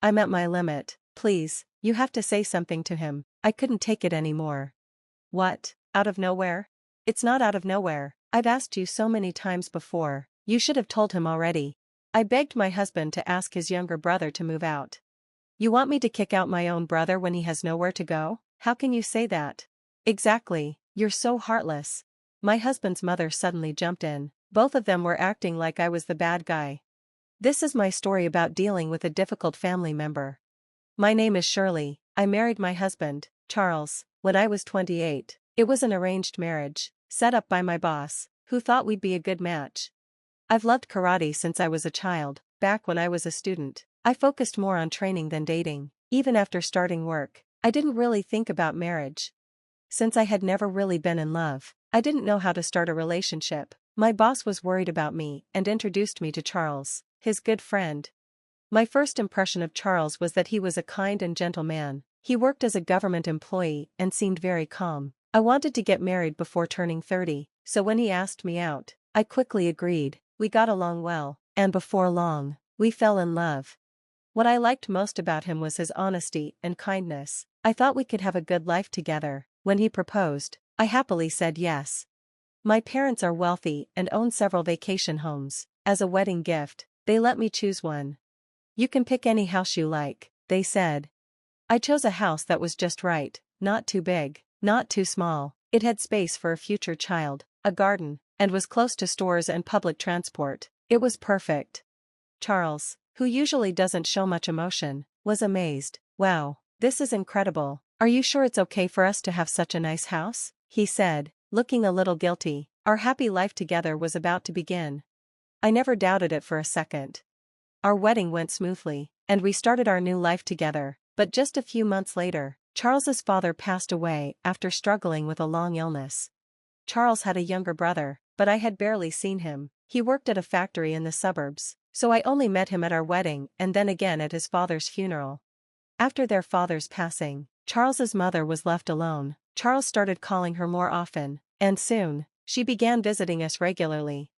I'm at my limit. Please, you have to say something to him. I couldn't take it anymore. What? Out of nowhere? It's not out of nowhere. I've asked you so many times before. You should have told him already. I begged my husband to ask his younger brother to move out. You want me to kick out my own brother when he has nowhere to go? How can you say that? Exactly, you're so heartless. My husband's mother suddenly jumped in. Both of them were acting like I was the bad guy. This is my story about dealing with a difficult family member. My name is Shirley. I married my husband, Charles, when I was 28. It was an arranged marriage, set up by my boss, who thought we'd be a good match. I've loved karate since I was a child. Back when I was a student, I focused more on training than dating. Even after starting work, I didn't really think about marriage. Since I had never really been in love, I didn't know how to start a relationship. My boss was worried about me and introduced me to Charles, his good friend. My first impression of Charles was that he was a kind and gentle man. He worked as a government employee and seemed very calm. I wanted to get married before turning 30, so when he asked me out, I quickly agreed. We got along well, and before long, we fell in love. What I liked most about him was his honesty and kindness. I thought we could have a good life together. When he proposed, I happily said yes. My parents are wealthy and own several vacation homes. As a wedding gift, they let me choose one. You can pick any house you like, they said. I chose a house that was just right, not too big, not too small. It had space for a future child, a garden, and was close to stores and public transport. It was perfect. Charles, who usually doesn't show much emotion, was amazed. Wow, this is incredible. Are you sure it's okay for us to have such a nice house? He said, looking a little guilty. Our happy life together was about to begin. I never doubted it for a second. Our wedding went smoothly, and we started our new life together. But just a few months later, Charles's father passed away after struggling with a long illness. Charles had a younger brother, but I had barely seen him. He worked at a factory in the suburbs, so I only met him at our wedding and then again at his father's funeral. After their father's passing, Charles's mother was left alone. Charles started calling her more often, and soon, she began visiting us regularly.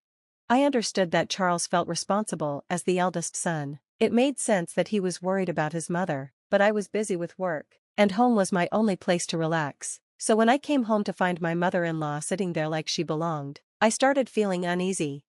I understood that Charles felt responsible as the eldest son. It made sense that he was worried about his mother, but I was busy with work, and home was my only place to relax. So when I came home to find my mother-in-law sitting there like she belonged, I started feeling uneasy.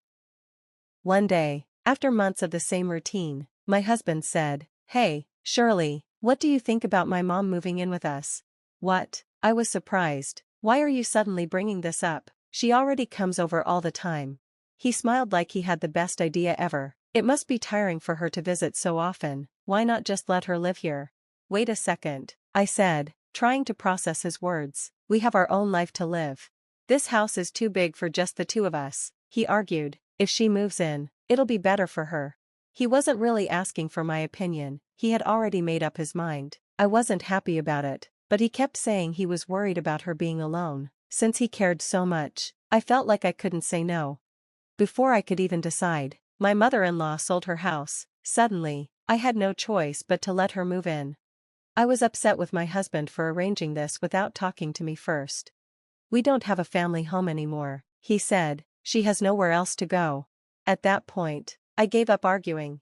One day, after months of the same routine, my husband said, "Hey, Shirley, what do you think about my mom moving in with us?" What? I was surprised. Why are you suddenly bringing this up? She already comes over all the time. He smiled like he had the best idea ever. It must be tiring for her to visit so often. Why not just let her live here? Wait a second, I said, trying to process his words. We have our own life to live. This house is too big for just the two of us, he argued. If she moves in, it'll be better for her. He wasn't really asking for my opinion. He had already made up his mind. I wasn't happy about it, but he kept saying he was worried about her being alone. Since he cared so much, I felt like I couldn't say no. Before I could even decide, my mother-in-law sold her house. Suddenly, I had no choice but to let her move in. I was upset with my husband for arranging this without talking to me first. We don't have a family home anymore, he said. She has nowhere else to go. At that point, I gave up arguing.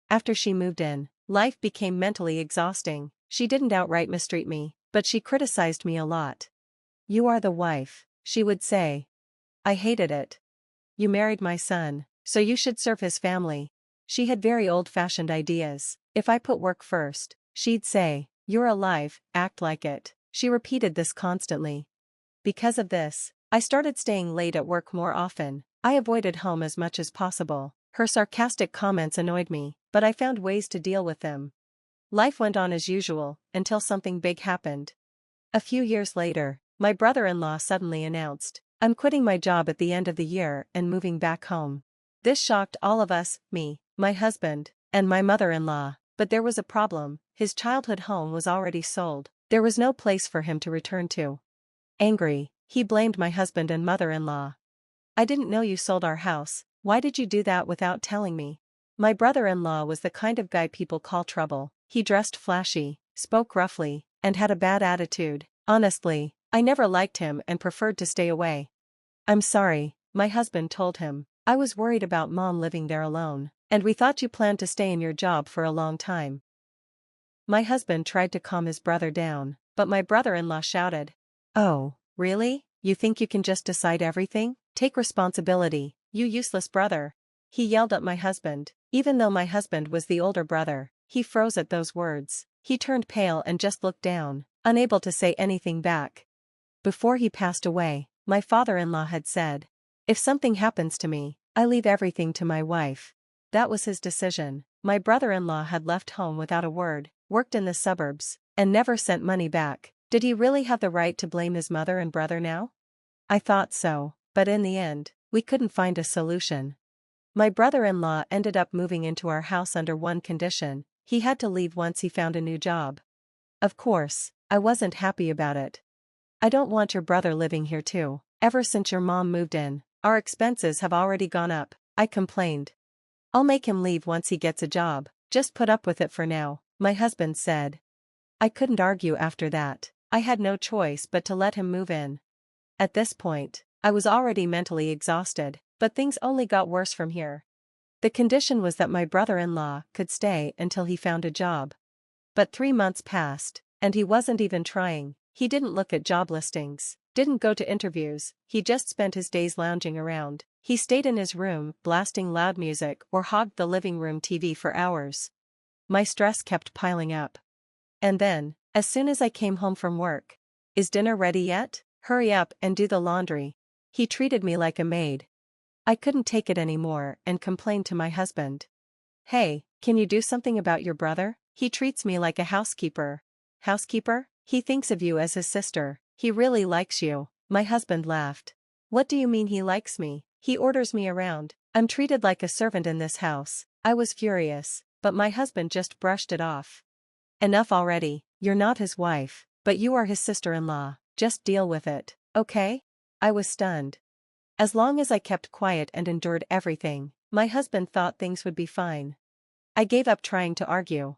After she moved in, life became mentally exhausting. She didn't outright mistreat me, but she criticized me a lot. "You are the wife," she would say. I hated it. "You married my son, so you should serve his family." She had very old-fashioned ideas. If I put work first, she'd say, "You're alive, act like it." She repeated this constantly. Because of this, I started staying late at work more often. I avoided home as much as possible. Her sarcastic comments annoyed me, but I found ways to deal with them. Life went on as usual, until something big happened. A few years later, my brother-in-law suddenly announced, "I'm quitting my job at the end of the year and moving back home." This shocked all of us, me, my husband, and my mother-in-law. But there was a problem. His childhood home was already sold. There was no place for him to return to. Angry, he blamed my husband and mother-in-law. "I didn't know you sold our house. Why did you do that without telling me?" My brother-in-law was the kind of guy people call trouble. He dressed flashy, spoke roughly, and had a bad attitude. Honestly, I never liked him and preferred to stay away. "I'm sorry," my husband told him. "I was worried about Mom living there alone, and we thought you planned to stay in your job for a long time." My husband tried to calm his brother down, but my brother-in-law shouted, "Oh, really? You think you can just decide everything? Take responsibility, you useless brother." He yelled at my husband. Even though my husband was the older brother, he froze at those words. He turned pale and just looked down, unable to say anything back. Before he passed away, my father-in-law had said, "If something happens to me, I leave everything to my wife." That was his decision. My brother-in-law had left home without a word, worked in the suburbs, and never sent money back. Did he really have the right to blame his mother and brother now? I thought so, but in the end, we couldn't find a solution. My brother-in-law ended up moving into our house under one condition: he had to leave once he found a new job. Of course, I wasn't happy about it. "I don't want your brother living here too. Ever since your mom moved in, our expenses have already gone up," I complained. "I'll make him leave once he gets a job, just put up with it for now," my husband said. I couldn't argue after that. I had no choice but to let him move in. At this point, I was already mentally exhausted, but things only got worse from here. The condition was that my brother-in-law could stay until he found a job. But 3 months passed, and he wasn't even trying. He didn't look at job listings, didn't go to interviews, he just spent his days lounging around. He stayed in his room, blasting loud music, or hogged the living room TV for hours. My stress kept piling up. And then, as soon as I came home from work, "Is dinner ready yet? Hurry up and do the laundry." He treated me like a maid. I couldn't take it anymore and complained to my husband. "Hey, can you do something about your brother? He treats me like a housekeeper." "Housekeeper? He thinks of you as his sister. He really likes you." My husband laughed. "What do you mean he likes me? He orders me around. I'm treated like a servant in this house." I was furious, but my husband just brushed it off. "Enough already, you're not his wife, but you are his sister-in-law. Just deal with it, okay?" I was stunned. As long as I kept quiet and endured everything, my husband thought things would be fine. I gave up trying to argue.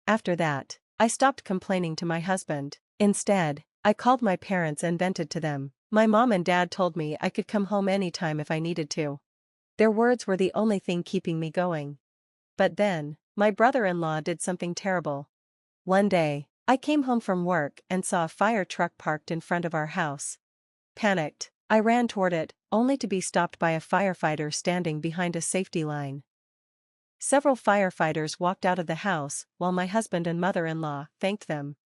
After that, I stopped complaining to my husband. Instead, I called my parents and vented to them. My mom and dad told me I could come home anytime if I needed to. Their words were the only thing keeping me going. But then, my brother-in-law did something terrible. One day, I came home from work and saw a fire truck parked in front of our house. Panicked, I ran toward it, only to be stopped by a firefighter standing behind a safety line. Several firefighters walked out of the house, while my husband and mother-in-law thanked them.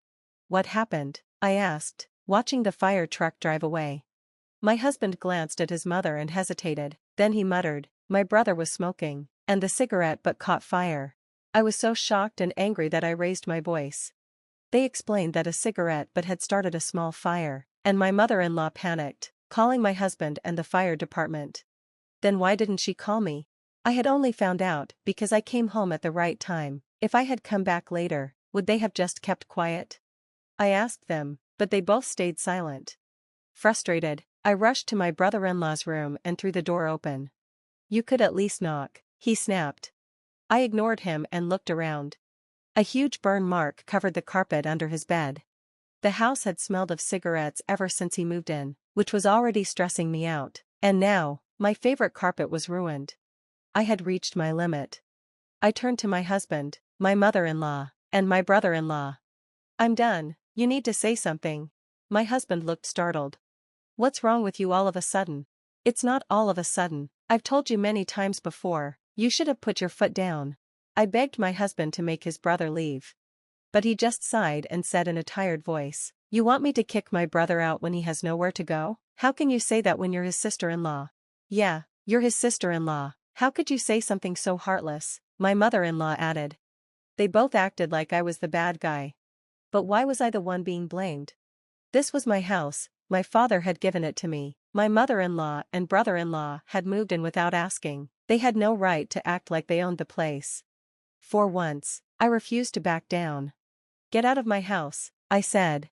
"What happened?" I asked, watching the fire truck drive away. My husband glanced at his mother and hesitated, then he muttered, "My brother was smoking, and the cigarette butt caught fire." I was so shocked and angry that I raised my voice. They explained that a cigarette butt had started a small fire, and my mother-in-law panicked, calling my husband and the fire department. Then why didn't she call me? I had only found out because I came home at the right time. If I had come back later, would they have just kept quiet? I asked them, but they both stayed silent. Frustrated, I rushed to my brother-in-law's room and threw the door open. "You could at least knock," he snapped. I ignored him and looked around. A huge burn mark covered the carpet under his bed. The house had smelled of cigarettes ever since he moved in, which was already stressing me out, and now, my favorite carpet was ruined. I had reached my limit. I turned to my husband, my mother-in-law, and my brother-in-law. "I'm done, you need to say something." My husband looked startled. "What's wrong with you all of a sudden?" "It's not all of a sudden, I've told you many times before, you should have put your foot down." I begged my husband to make his brother leave. But he just sighed and said in a tired voice, "You want me to kick my brother out when he has nowhere to go? How can you say that when you're his sister-in-law?" "Yeah, you're his sister-in-law. How could you say something so heartless?" my mother-in-law added. They both acted like I was the bad guy. But why was I the one being blamed? This was my house, my father had given it to me. My mother-in-law and brother-in-law had moved in without asking. They had no right to act like they owned the place. For once, I refused to back down. "Get out of my house," I said.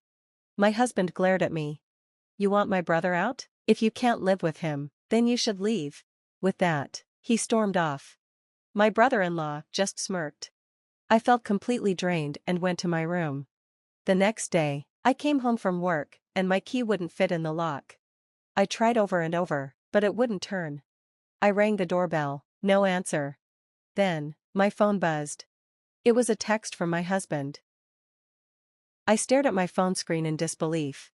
My husband glared at me. "You want my brother out? If you can't live with him, then you should leave." With that, he stormed off. My brother-in-law just smirked. I felt completely drained and went to my room. The next day, I came home from work, and my key wouldn't fit in the lock. I tried over and over, but it wouldn't turn. I rang the doorbell, no answer. Then, my phone buzzed. It was a text from my husband. I stared at my phone screen in disbelief.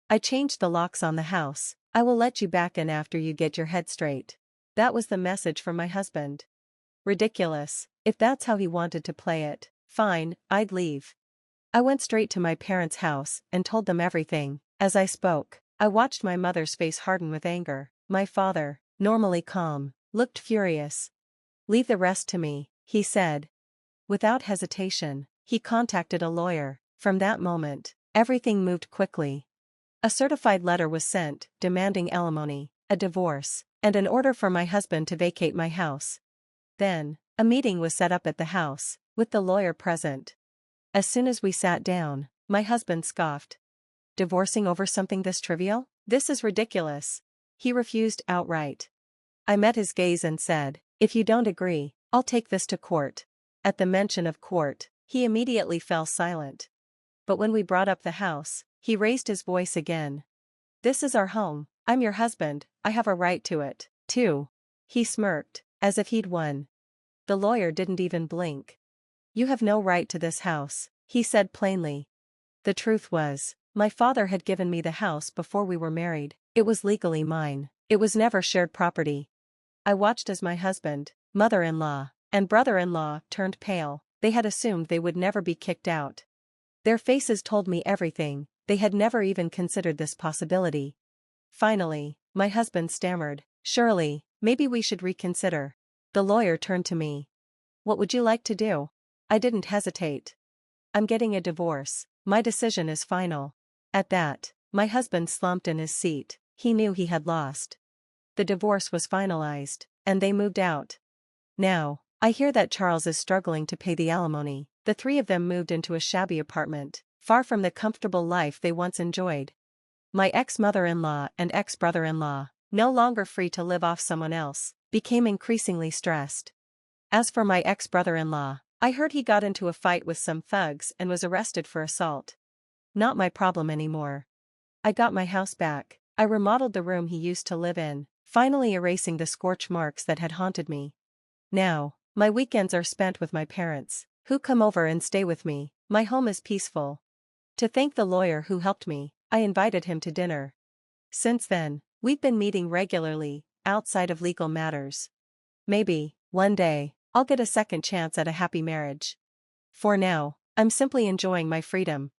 I changed the locks on the house. I will let you back in after you get your head straight. That was the message from my husband. Ridiculous. If that's how he wanted to play it, fine, I'd leave. I went straight to my parents' house and told them everything. As I spoke, I watched my mother's face harden with anger. My father, normally calm, looked furious. Leave the rest to me, he said. Without hesitation, he contacted a lawyer. From that moment, everything moved quickly. A certified letter was sent, demanding alimony, a divorce, and an order for my husband to vacate my house. Then, a meeting was set up at the house, with the lawyer present. As soon as we sat down, my husband scoffed. Divorcing over something this trivial? This is ridiculous. He refused outright. I met his gaze and said, if you don't agree, I'll take this to court. At the mention of court, he immediately fell silent. But when we brought up the house, he raised his voice again. This is our home, I'm your husband, I have a right to it, too. He smirked, as if he'd won. The lawyer didn't even blink. You have no right to this house, he said plainly. The truth was, my father had given me the house before we were married. It was legally mine. It was never shared property. I watched as my husband, mother-in-law, and brother-in-law turned pale. They had assumed they would never be kicked out. Their faces told me everything. They had never even considered this possibility. Finally, my husband stammered, Shirley, maybe we should reconsider. The lawyer turned to me. What would you like to do? I didn't hesitate. I'm getting a divorce. My decision is final. At that, my husband slumped in his seat. He knew he had lost. The divorce was finalized, and they moved out. Now, I hear that Charles is struggling to pay the alimony. The three of them moved into a shabby apartment, far from the comfortable life they once enjoyed. My ex-mother-in-law and ex-brother-in-law, no longer free to live off someone else, became increasingly stressed. As for my ex-brother-in-law, I heard he got into a fight with some thugs and was arrested for assault. Not my problem anymore. I got my house back. I remodeled the room he used to live in, finally erasing the scorch marks that had haunted me. Now, my weekends are spent with my parents, who come over and stay with me. My home is peaceful. To thank the lawyer who helped me, I invited him to dinner. Since then, we've been meeting regularly, outside of legal matters. Maybe, one day, I'll get a second chance at a happy marriage. For now, I'm simply enjoying my freedom.